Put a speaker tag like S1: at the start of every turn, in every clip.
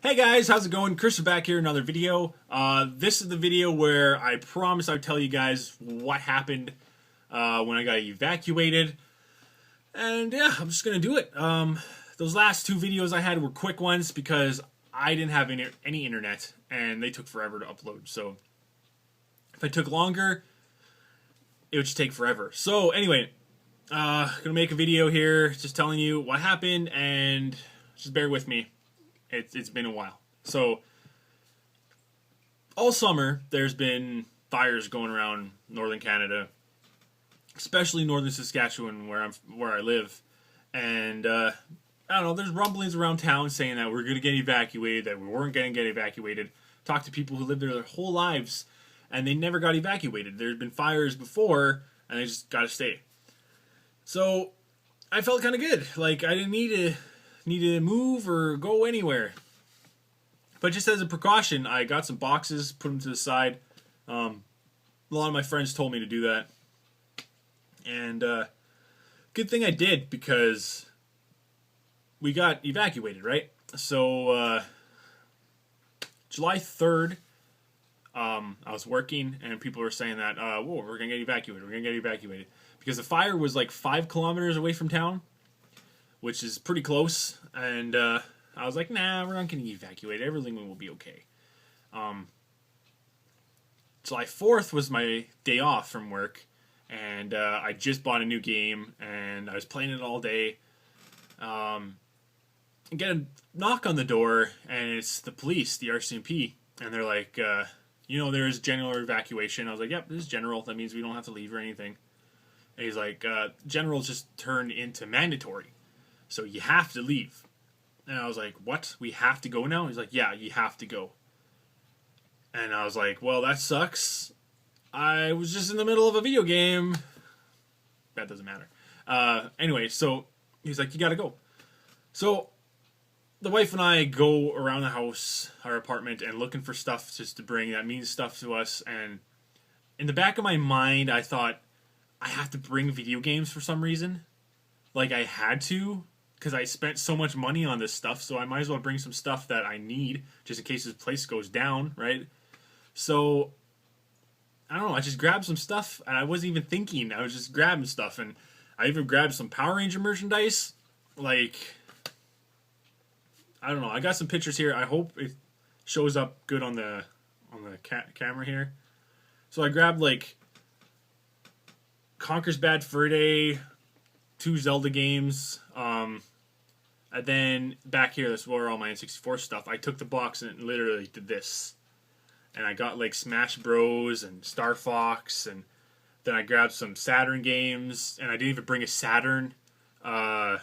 S1: Hey guys, how's it going? Chris is back here, another video. This is the video where I promised I would tell you guys what happened when I got evacuated. And yeah, I'm just going to do it. Those last two videos I had were quick ones because I didn't have any internet and they took forever to upload. So if I took longer, it would just take forever. So anyway, going to make a video here just telling you what happened and just bear with me. It's been a while. So all summer there's been fires going around northern Canada, especially northern Saskatchewan where I live, and I don't know. There's rumblings around town saying that we're gonna get evacuated, that we weren't gonna get evacuated. Talk to people who lived there their whole lives, and they never got evacuated. There's been fires before, and they just gotta stay. So I felt kind of good. Like I didn't need to move or go anywhere. But just as a precaution, I got some boxes, put them to the side. A lot of my friends told me to do that. And good thing I did because we got evacuated, right? So July 3rd, I was working and people were saying that, whoa, we're going to get evacuated. We're going to get evacuated. Because the fire was like 5 kilometers away from town, which is pretty close, and I was like, nah, we're not getting evacuated. Everything will be okay. July 4th was my day off from work, and I just bought a new game, and I was playing it all day. And get a knock on the door, and it's the police, the RCMP, and they're like, there's general evacuation. I was like, yep, this is general. That means we don't have to leave or anything. And he's like, general just turned into mandatory. So you have to leave. And I was like, what? We have to go now? He's like, yeah, you have to go. And I was like, well, that sucks. I was just in the middle of a video game. That doesn't matter. Anyway, so he's like, you gotta go. So the wife and I go around the house, our apartment, and looking for stuff just to bring that means stuff to us. And in the back of my mind, I thought, I have to bring video games for some reason. Like I had to, because I spent so much money on this stuff, so I might as well bring some stuff that I need, just in case this place goes down, right? So, I don't know, I just grabbed some stuff, and I wasn't even thinking, I was just grabbing stuff, and I even grabbed some Power Ranger merchandise, like, I don't know, I got some pictures here, I hope it shows up good on the camera here. So I grabbed, like, Conker's Bad Fur Day, 2 Zelda games, and then back here, this is where all my N64 stuff. I took the box and literally did this, and I got like Smash Bros and Star Fox, and then I grabbed some Saturn games, and I didn't even bring a Saturn. My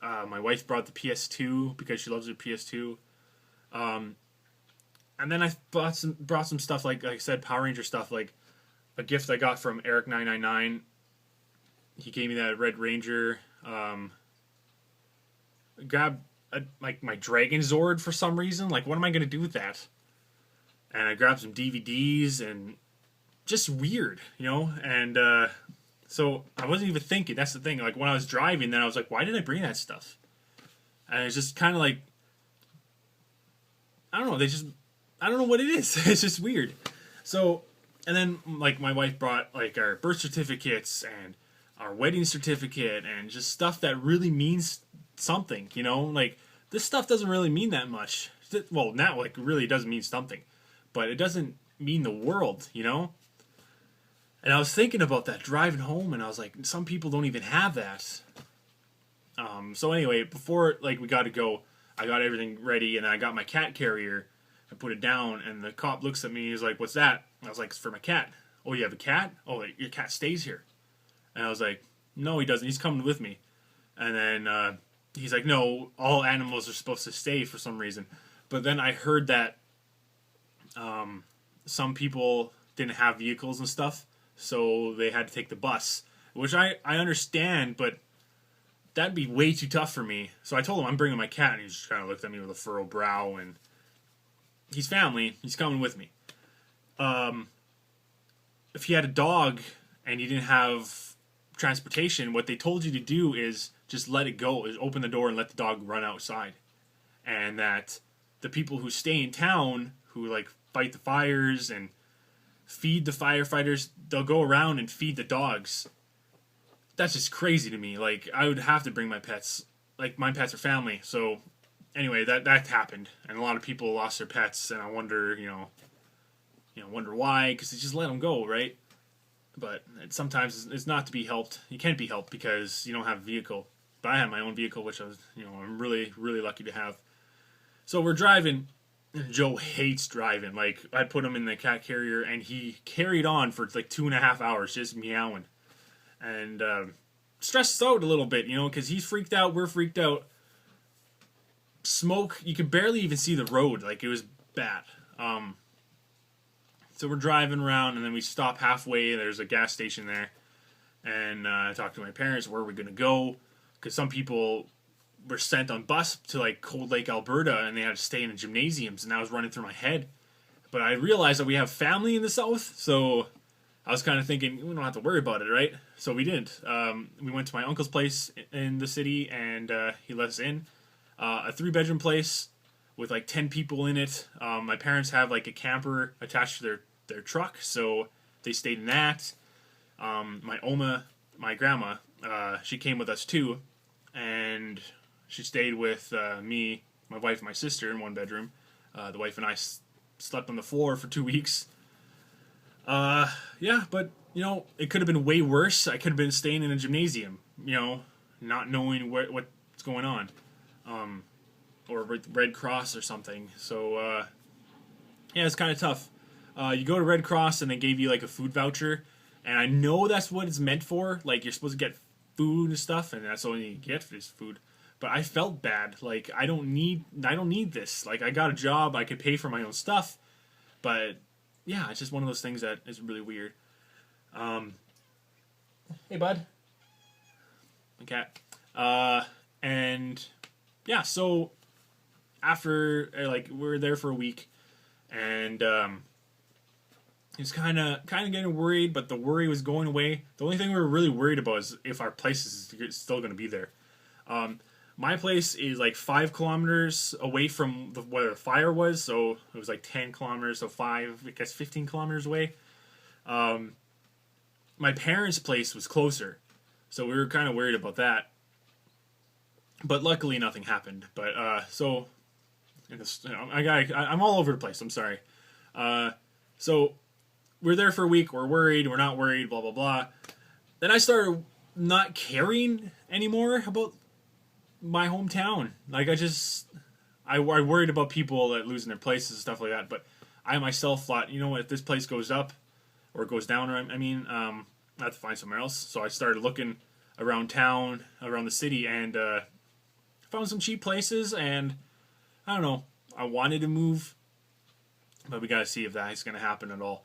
S1: wife brought the PS2 because she loves her PS2, and then I brought some stuff like I said, Power Ranger stuff, like a gift I got from Eric999. He gave me that Red Ranger. Grabbed like my Dragon Zord for some reason. Like, what am I gonna do with that? And I grabbed some DVDs and just weird, And so I wasn't even thinking. That's the thing. Like when I was driving, then I was like, why did I bring that stuff? And it's just kind of like, I don't know. I don't know what it is. It's just weird. So, and then like my wife brought like our birth certificates and our wedding certificate and just stuff that really means something, like this stuff doesn't really mean that much. Well, now like really does mean something, but it doesn't mean the world, And I was thinking about that driving home, and I was like, some people don't even have that. So anyway, before like we got to go, I got everything ready, and I got my cat carrier. I put it down, and the cop looks at me. He's like, "What's that?" I was like, "It's for my cat." "Oh, you have a cat? Oh, your cat stays here." And I was like, "No, he doesn't. He's coming with me." And then he's like, "No, all animals are supposed to stay for some reason." But then I heard that some people didn't have vehicles and stuff, so they had to take the bus, which I understand, but that'd be way too tough for me. So I told him I'm bringing my cat, and he just kind of looked at me with a furrowed brow, and he's family. He's coming with me. If he had a dog and you didn't have transportation, what they told you to do is just let it go, is open the door and let the dog run outside. and that the people who stay in town, who like fight the fires and feed the firefighters, they'll go around and feed the dogs. That's just crazy to me. Like, I would have to bring my pets. Like, my pets are family. So, anyway, that happened, and a lot of people lost their pets, and I wonder, wonder why, because they just let them go, right? But sometimes it's not to be helped. You can't be helped because you don't have a vehicle. But I have my own vehicle, which I'm really, really lucky to have. So we're driving. Joe hates driving. Like, I put him in the cat carrier, and he carried on for like 2.5 hours just meowing. And stressed out a little bit, because he's freaked out, we're freaked out. Smoke, you could barely even see the road. Like, it was bad. So we're driving around, and then we stop halfway. There's a gas station there. And I talked to my parents, where are we going to go? Because some people were sent on bus to like Cold Lake, Alberta, and they had to stay in the gymnasiums, and that was running through my head. But I realized that we have family in the south, so I was kind of thinking we don't have to worry about it, right? So we didn't. We went to my uncle's place in the city, and he let us in. A 3-bedroom place with like 10 people in it. My parents have like a camper attached to their truck, so they stayed in that. My grandma, she came with us too, and she stayed with me, my wife, and my sister in one bedroom. The wife and I slept on the floor for 2 weeks. Yeah, but, it could have been way worse. I could have been staying in a gymnasium, not knowing what's going on. Or Red Cross or something. So, yeah, it's kind of tough. You go to Red Cross and they gave you like a food voucher, and I know that's what it's meant for. Like, you're supposed to get food and stuff, and that's all you get for this food. But I felt bad. Like, I don't need this. Like, I got a job, I could pay for my own stuff, but yeah, it's just one of those things that is really weird. Hey, bud. My cat. And yeah, so after we were there for a week, and he was kind of getting worried, but the worry was going away. The only thing we were really worried about is if our place is still going to be there. My place is like 5 kilometers away from where the fire was, so it was like 10 kilometers, so 15 kilometers away. My parents' place was closer, so we were kind of worried about that. But luckily, nothing happened. But so, I'm all over the place. I'm sorry. So we're there for a week. We're worried. We're not worried. Blah blah blah. Then I started not caring anymore about my hometown. Like, I worried about people that losing their places and stuff like that. But I myself thought, if this place goes up or goes down, I have to find somewhere else. So I started looking around town, around the city, and found some cheap places. And I don't know. I wanted to move, but we gotta see if that's gonna happen at all.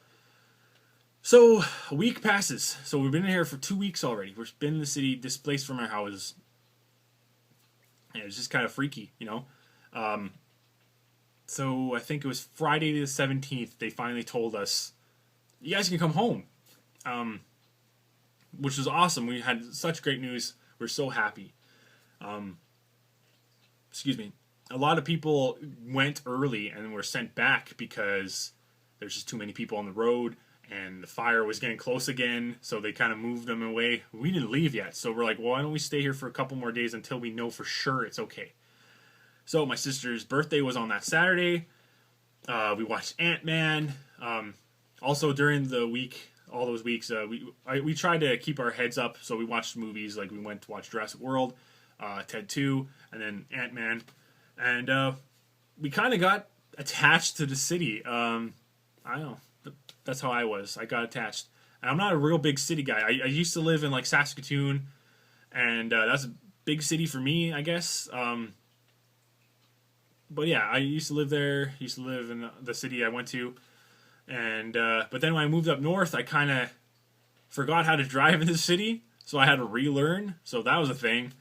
S1: So a week passes. So we've been here for 2 weeks already. We've been in the city, displaced from our houses. And it was just kind of freaky, So I think it was Friday the 17th, they finally told us, you guys can come home. Which was awesome. We had such great news. We're so happy. Excuse me. A lot of people went early and were sent back because there's just too many people on the road, and the fire was getting close again, so they kind of moved them away. We didn't leave yet, so we're like, well, why don't we stay here for a couple more days until we know for sure it's okay. So my sister's birthday was on that Saturday. We watched Ant-Man. Also during the week, all those weeks, we tried to keep our heads up, so we watched movies. Like, we went to watch Jurassic World, Ted 2, and then Ant-Man. And we kind of got attached to the city. I don't know. That's how I was. I got attached. And I'm not a real big city guy. I used to live in like Saskatoon, and that's a big city for me, I guess. But yeah, I used to live there. Used to live in the city I went to, and but then when I moved up north, I kind of forgot how to drive in the city, so I had to relearn. So that was a thing,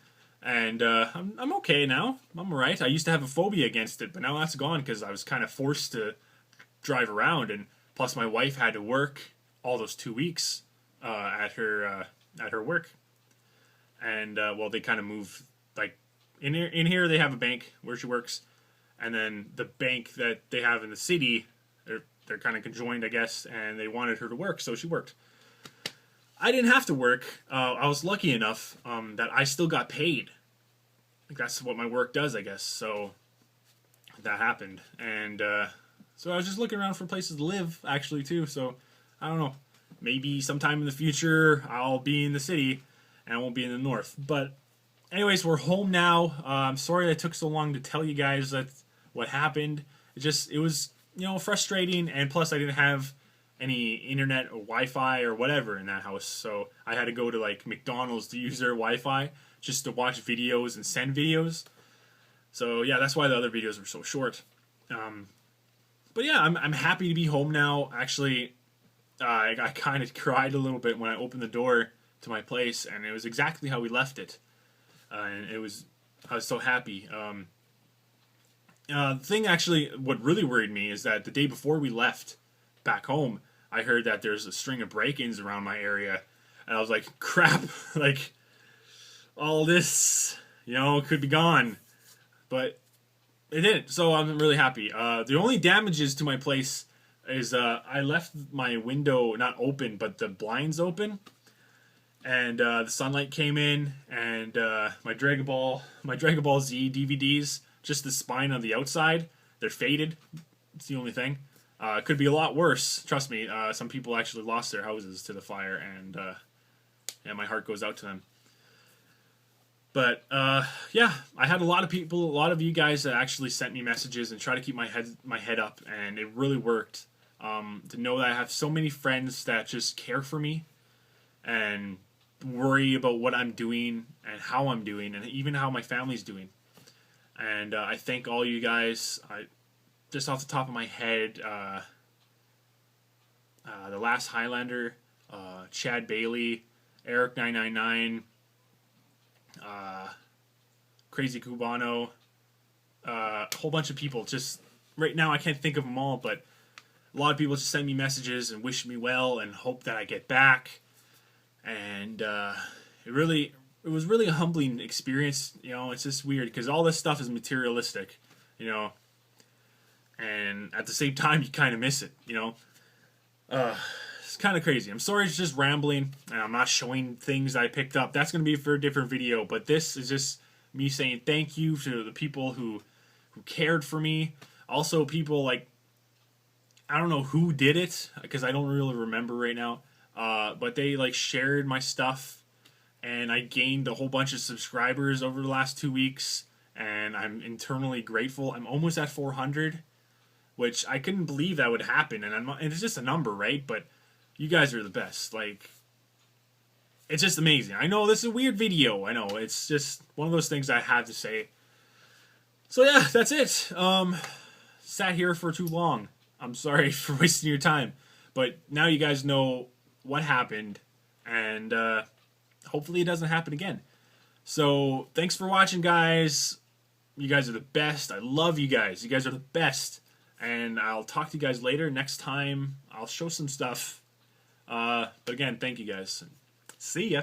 S1: and I'm okay now. I'm alright. I used to have a phobia against it, but now that's gone because I was kind of forced to drive around, and plus my wife had to work all those 2 weeks at her work, and well, they kind of moved like in here. They have a bank where she works. and then the bank that they have in the city, they're kind of conjoined, I guess, and they wanted her to work, so she worked. I didn't have to work. I was lucky enough that I still got paid. Like, that's what my work does, I guess. So that happened, and so I was just looking around for places to live, actually, too. So I don't know. Maybe sometime in the future I'll be in the city and I won't be in the north. But anyways, we're home now. I'm sorry it took so long to tell you guys what happened. It was, frustrating, and plus I didn't have any internet or Wi-Fi or whatever in that house, so I had to go to like McDonald's to use their Wi-Fi just to watch videos and send videos. So yeah, that's why the other videos were so short. But yeah, I'm happy to be home now. Actually, I kind of cried a little bit when I opened the door to my place, and it was exactly how we left it. And I was so happy. The thing actually, what really worried me is that the day before we left back home, I heard that there's a string of break-ins around my area, and I was like, crap, like, all this, could be gone. But it didn't, so I'm really happy. The only damages to my place is I left my window not open, but the blinds open, and the sunlight came in, and my Dragon Ball Z DVDs, just the spine on the outside, they're faded. It's the only thing. It could be a lot worse. Trust me. Some people actually lost their houses to the fire, and my heart goes out to them. But yeah, I had a lot of you guys that actually sent me messages and try to keep my head up, and it really worked. To know that I have so many friends that just care for me and worry about what I'm doing and how I'm doing, and even how my family's doing. And I thank all you guys. Just off the top of my head, The Last Highlander, Chad Bailey, Eric999, Crazy Cubano, a whole bunch of people. Just right now I can't think of them all, but a lot of people just send me messages and wish me well and hope that I get back. And it was really a humbling experience. It's just weird because all this stuff is materialistic, and at the same time you kind of miss it. It's kind of crazy. I'm sorry, it's just rambling, and I'm not showing things that I picked up. That's going to be for a different video, but this is just me saying thank you to the people who cared for me. Also, people like, I don't know who did it, because I don't really remember right now, but they like shared my stuff, and I gained a whole bunch of subscribers over the last 2 weeks, and I'm internally grateful. I'm almost at 400, which I couldn't believe that would happen, and it's just a number, right? But you guys are the best. Like, it's just amazing. I know this is a weird video. I know, it's just one of those things I had to say. So yeah, that's it. Sat here for too long. I'm sorry for wasting your time, but now you guys know what happened, and hopefully it doesn't happen again. So thanks for watching, guys. You guys are the best. I love you guys. You guys are the best. And I'll talk to you guys later. Next time, I'll show some stuff. But again, thank you guys. See ya.